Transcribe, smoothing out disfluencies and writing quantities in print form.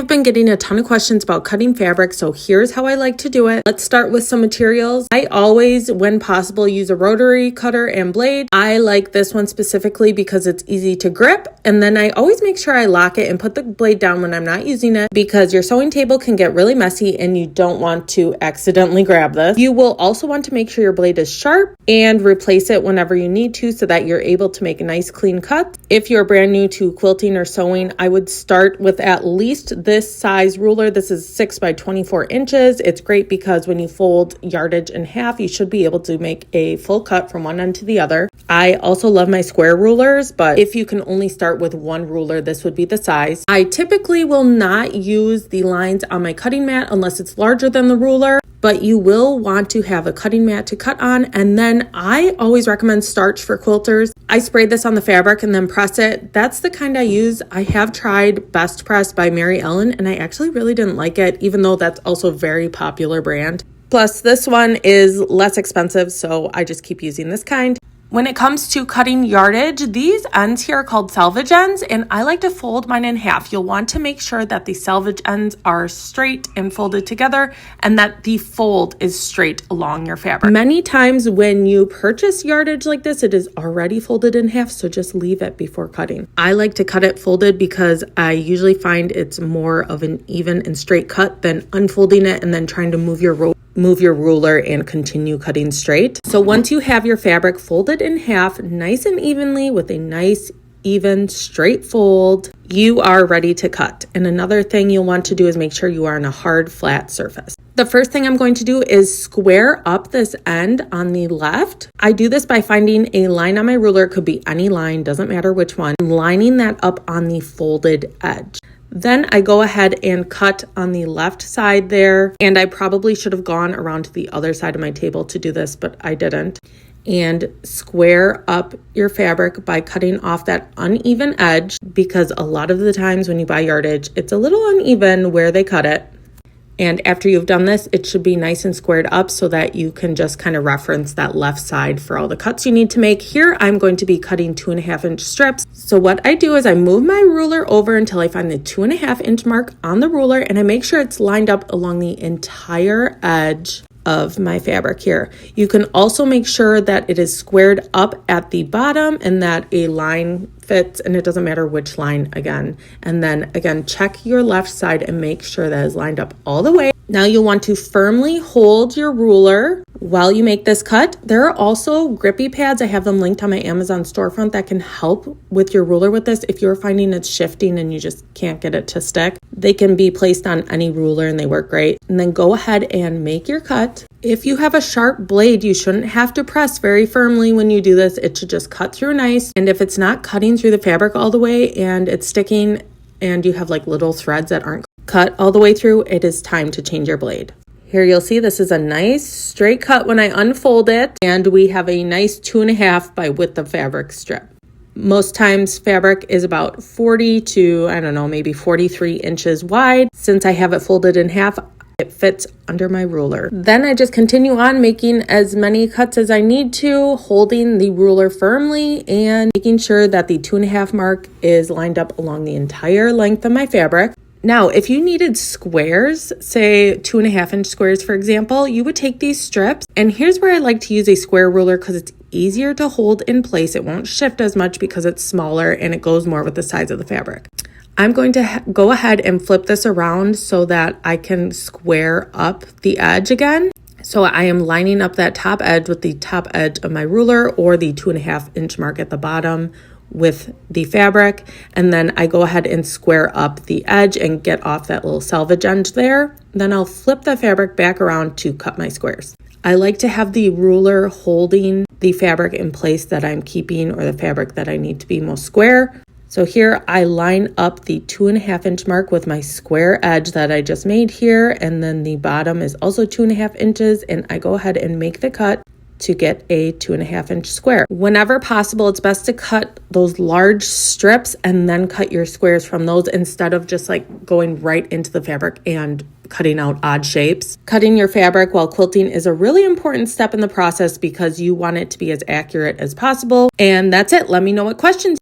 I've been getting a ton of questions about cutting fabric, so here's how I like to do it. Let's start with some materials. I always, when possible, use a rotary cutter and blade. I like this one specifically because it's easy to grip, and then I always make sure I lock it and put the blade down when I'm not using it because your sewing table can get really messy and you don't want to accidentally grab this. You will also want to make sure your blade is sharp and replace it whenever you need to so that you're able to make a nice clean cut. If you're brand new to quilting or sewing, I would start with at least this size ruler. This is 6 by 24 inches. It's great because when you fold yardage in half, you should be able to make a full cut from one end to the other. I also love my square rulers, but if you can only start with one ruler, this would be the size. I typically will not use the lines on my cutting mat unless it's larger than the ruler, but you will want to have a cutting mat to cut on. And then I always recommend starch for quilters. I spray this on the fabric and then press it. That's the kind I use. I have tried Best Press by Mary Ellen, and I actually really didn't like it, even though that's also a very popular brand. Plus, this one is less expensive, so I just keep using this kind. When it comes to cutting yardage, these ends here are called selvage ends, and I like to fold mine in half. You'll want to make sure that the selvage ends are straight and folded together and that the fold is straight along your fabric. Many times when you purchase yardage like this, it is already folded in half, so just leave it before cutting. I like to cut it folded because I usually find it's more of an even and straight cut than unfolding it and then trying to move your ruler and continue cutting straight. So once you have your fabric folded in half nice and evenly with a nice even straight fold, you are ready to cut. And another thing you'll want to do is make sure you are on a hard flat surface. The first thing I'm going to do is square up this end on the left. I do this by finding a line on my ruler. It could be any line, doesn't matter which one, lining that up on the folded edge. Then I go ahead and cut on the left side there, and I probably should have gone around to the other side of my table to do this, but I didn't. And square up your fabric by cutting off that uneven edge, because a lot of the times when you buy yardage, it's a little uneven where they cut it. And after you've done this, it should be nice and squared up so that you can just kind of reference that left side for all the cuts you need to make. Here, I'm going to be cutting 2.5 inch strips. So what I do is I move my ruler over until I find the 2.5 inch mark on the ruler, and I make sure it's lined up along the entire edge of my fabric here. You can also make sure that it is squared up at the bottom and that a line fits, and it doesn't matter which line again. And then again, check your left side and make sure that is lined up all the way. Now you'll want to firmly hold your ruler while you make this cut. There are also grippy pads. I have them linked on my Amazon storefront that can help with your ruler with this. If you're finding it's shifting and you just can't get it to stick, they can be placed on any ruler and they work great. And then go ahead and make your cut. If you have a sharp blade, you shouldn't have to press very firmly when you do this. It should just cut through nice. And if it's not cutting through the fabric all the way and it's sticking and you have like little threads that aren't cut all the way through, it is time to change your blade. Here you'll see this is a nice straight cut when I unfold it, and we have a nice 2.5 by width of fabric strip. Most times fabric is about 40 to, I don't know, maybe 43 inches wide. Since I have it folded in half, it fits under my ruler. Then I just continue on making as many cuts as I need to, holding the ruler firmly and making sure that the 2.5 mark is lined up along the entire length of my fabric. Now, if you needed squares, say 2.5 inch squares, for example, you would take these strips, and here's where I like to use a square ruler because it's easier to hold in place. It won't shift as much because it's smaller and it goes more with the size of the fabric. I'm going to go ahead and flip this around so that I can square up the edge again. So I am lining up that top edge with the top edge of my ruler or the 2.5 inch mark at the bottom with the fabric, and then I go ahead and square up the edge and get off that little selvage end there. Then I'll flip the fabric back around to cut my squares. I like to have the ruler holding the fabric in place that I'm keeping, or the fabric that I need to be most square. So here I line up the 2.5 inch mark with my square edge that I just made here, and then the bottom is also 2.5 inches, and I go ahead and make the cut to get a 2.5 inch square. Whenever possible, it's best to cut those large strips and then cut your squares from those instead of just like going right into the fabric and cutting out odd shapes. Cutting your fabric while quilting is a really important step in the process because you want it to be as accurate as possible. And that's it. Let me know what questions